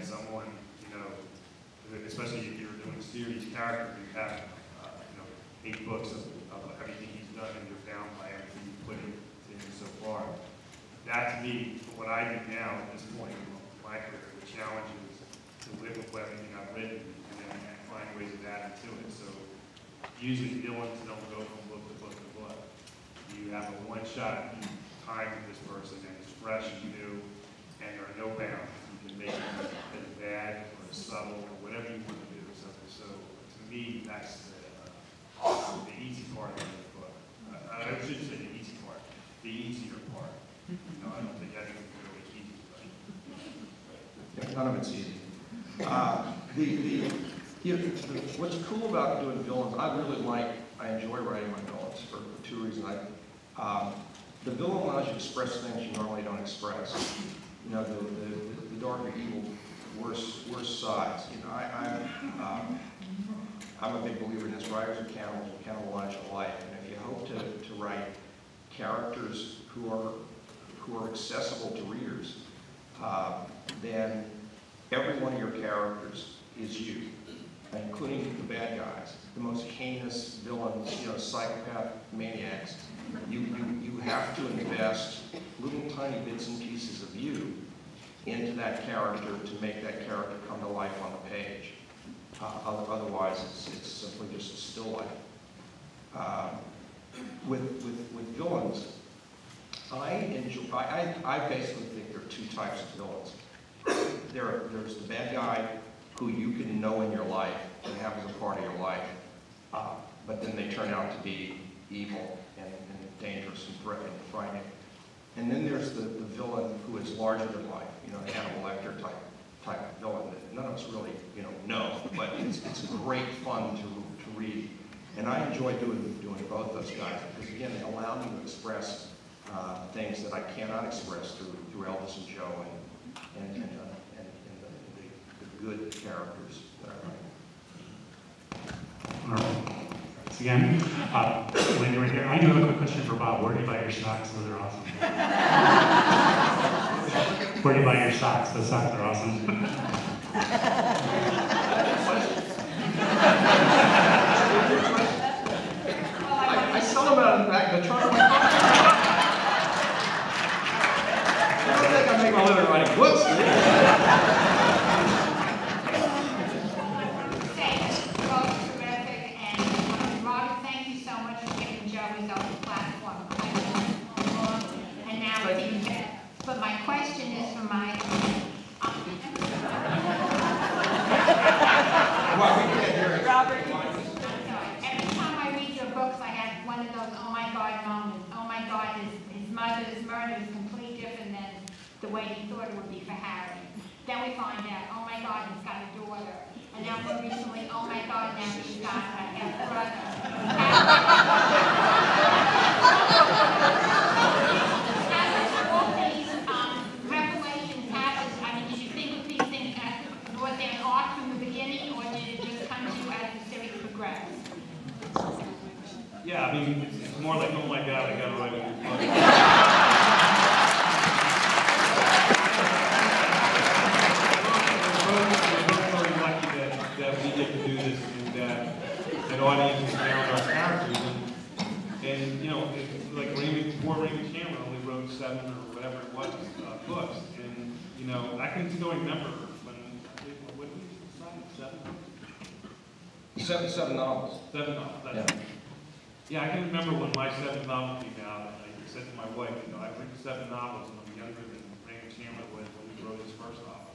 someone, especially if you're doing a series character, you have 8 books of everything he's done, and you're bound by everything you put into him so far. That, to me, for what I do now at this point in my career, the challenge is to live with everything I've written and then find ways of adding to it. So usually villains don't go from book to book to book. You have a one-shot time with this person, and it's fresh and new, and there are no bounds. You can make it as bad or as subtle or whatever you want to do. So to me, that's the easy part of the book. I should say the easy part, the easier part. I don't think anything's really easy. None of it's easy. What's cool about doing villains, I enjoy writing my villains for 2 reasons. The villain allows you to express things you normally don't express. The darker evil, worse sides. I'm a big believer in this. Writers are cannibalizing life, and if you hope to write characters who are accessible to readers, then every one of your characters is you, including the bad guys, the most heinous villains, psychopath maniacs. You have to invest little tiny bits and pieces of you into that character to make that character come to life on the page. Otherwise, it's simply just a still life. With villains, I basically think there are 2 types of villains. There's the bad guy who you can know in your life and have as a part of your life, but then they turn out to be evil and dangerous and threatening and frightening. And then there's the villain who is larger than life, Hannibal Lecter type of villain that none of us really know, but it's great fun to read. And I enjoy doing both those guys because, again, they allow me to express things that I cannot express through Elvis and Joe and the good characters that I write. All right. Thanks again. Wendy right here. I do have a quick question for Bob. Where do you buy your socks? Those are awesome. Where do you buy your socks? Those socks are awesome. I sell them out in the back of the trunk. I don't think I make my living writing books, do you? But my question is for my... Robert. Every time I read your books, I have one of those oh my God moments. Oh my God, his mother's murder is completely different than the way he thought it would be for Harry. Then we find out, oh my God, he's got a daughter. And now more recently, oh my God, now he's got a half-brother. Yeah, I mean, it's more like, oh my God, I gotta write a new book. We're really lucky that we get to do this and that an audience is there with our characters. And like before Raymond Chandler only wrote 7 or whatever it was books. And, I can still remember when, what did we decide, 7 books? 7 novels. 7 novels, that's Yeah. Yeah, I can remember when my 7th novel came out, and I said to my wife, I've written 7 novels, and I'm younger than Raymond Chandler was when he wrote his first novel.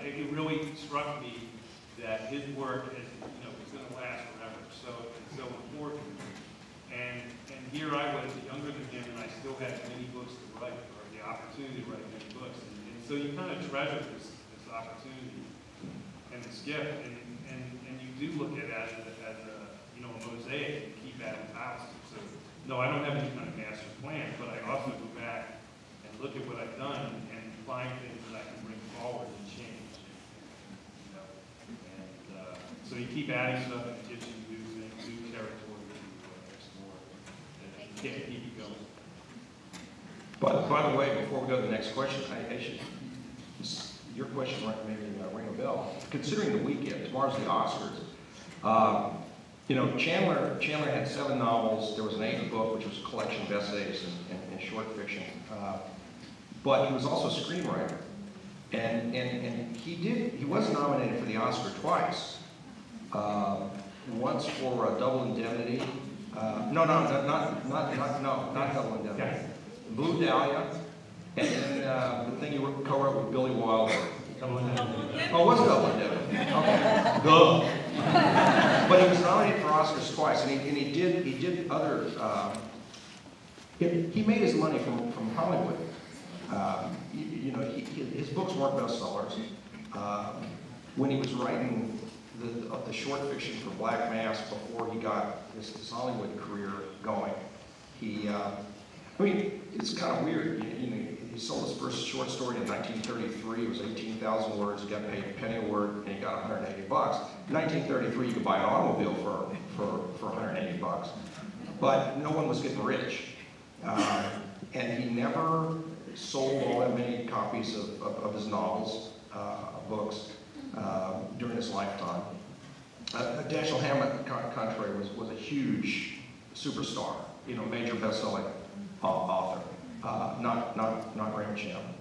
It really struck me that his work is, is going to last forever. So it's so important. And here I was younger than him, and I still had many books to write, or the opportunity to write many books. And so you kind of treasure this opportunity and this gift, and you do look at it as a mosaic and keep adding tiles. So no, I don't have any kind of master plan, but I also go back and look at what I've done and find things that I can bring forward and change. So you keep adding stuff, and it gives you new things, new territory to explore, and keep it going. By the way, before we go to the next question, I should your question made me ring a bell. Considering the weekend, tomorrow's the Oscars. You know, Chandler had 7 novels. There was an 8th book, which was a collection of essays and short fiction. But he was also a screenwriter. And he was nominated for the Oscar twice. Once for Double Indemnity. Not Double Indemnity. Yes. Blue Dahlia. And then the thing you co-wrote with Billy Wilder. Double indemnity. Oh, it was Double Indemnity. Okay. Duh. But he was nominated for Oscars twice, and he did other. He made his money from Hollywood. You know, his books weren't bestsellers. When he was writing the short fiction for Black Mass before he got his Hollywood career going, I mean, it's kind of weird. You know, he sold his first short story in 1933. It was 18,000 words. He got paid a penny a word, and he got $180. In 1933, you could buy an automobile for $180, but no one was getting rich, and he never sold all that many copies of his novels, books, during his lifetime. Dashiell Hammett, contrary, was a huge superstar, you know, major best-selling author, not Raymond Chandler.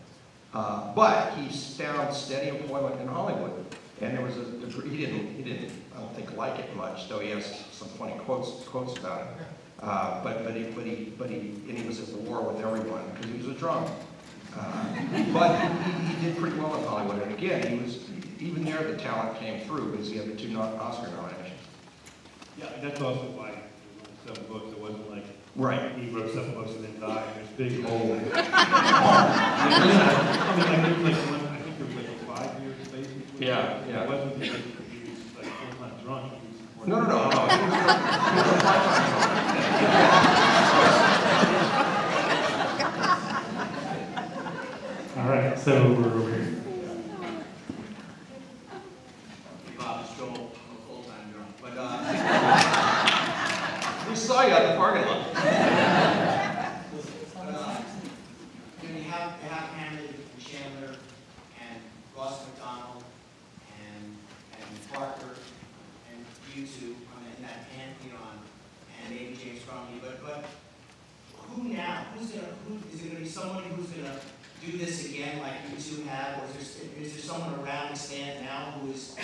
But he found steady employment in Hollywood, and there was he didn't I don't think like it much, though he has some funny quotes about it. But he was at war with everyone because he was a drunk. But he did pretty well in Hollywood, and again, even there the talent came through because he had the 2 Oscar nominations. Yeah, and that's also why there was 7 books. It wasn't like Right. he wrote 7 books and then died. There's big hole. I mean, I think there was like a 5-year space between. Yeah. It wasn't because he was like full-time drunk. He was No. He was a part-time All right, so we're over here. Bob is Joel, I'm a full-time drunk, but We saw you at the parking lot. you have Hammett and Chandler and Ross McDonald and Parker and you two in that pantheon and maybe James Cromley, but who now? Is it going to be somebody who's going to do this again like you two have, or is there someone around the stand now who is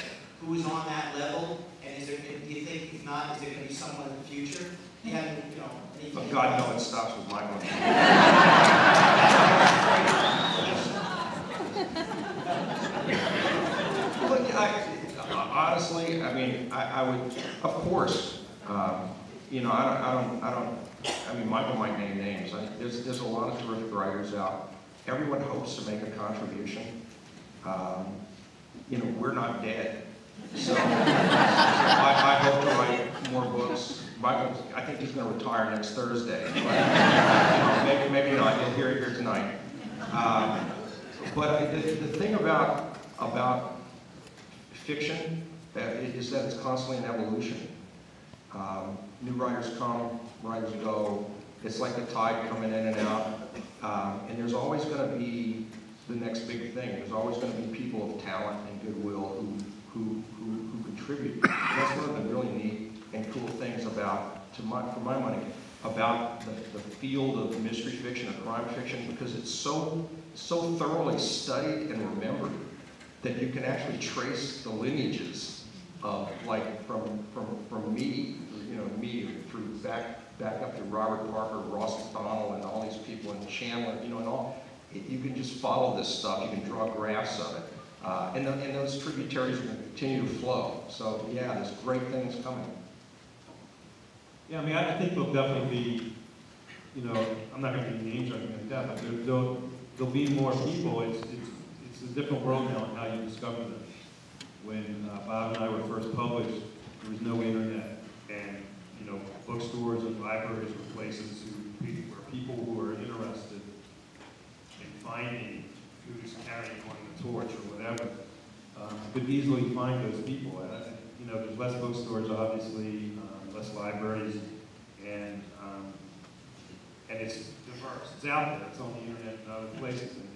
on that level? And do you think, if not, is there going to be someone in the future? Do you have, anything? But God, no, it stops with my one. Honestly, I mean, I would, of course, you know, I mean, Michael might name names. There's a lot of terrific writers out. Everyone hopes to make a contribution. You know, we're not dead. So I hope to write more books. Michael, I think he's going to retire next Thursday. But, you know, maybe not. You'll hear it here tonight. But the thing about fiction is that it's constantly in evolution. New writers come, writers go. It's like the tide coming in and out. And there's always going to be the next big thing. There's always going to be people of talent and goodwill who contribute. And that's one of the really neat and cool things about, for my money, about the field of mystery fiction or crime fiction, because it's so thoroughly studied and remembered that you can actually trace the lineages of, like, from me, you know, me through back up to Robert Parker, Ross McDonald, and all these people, and Chandler, you know, and all. You can just follow this stuff. You can draw graphs of it, and those tributaries are going to continue to flow. So yeah, there's great things coming. Yeah, I mean, I think there'll definitely be, you know, I'm not going to name names or anything like that, but there'll be more people. It's a different world now in how you discover them. When Bob and I were first published, there was no internet, and you know, bookstores and libraries were places where people who were interested in finding who's carrying on the torch or whatever could easily find those people. You know, there's less bookstores, obviously, less libraries, and it's diverse. It's out there. It's on the internet and other places. And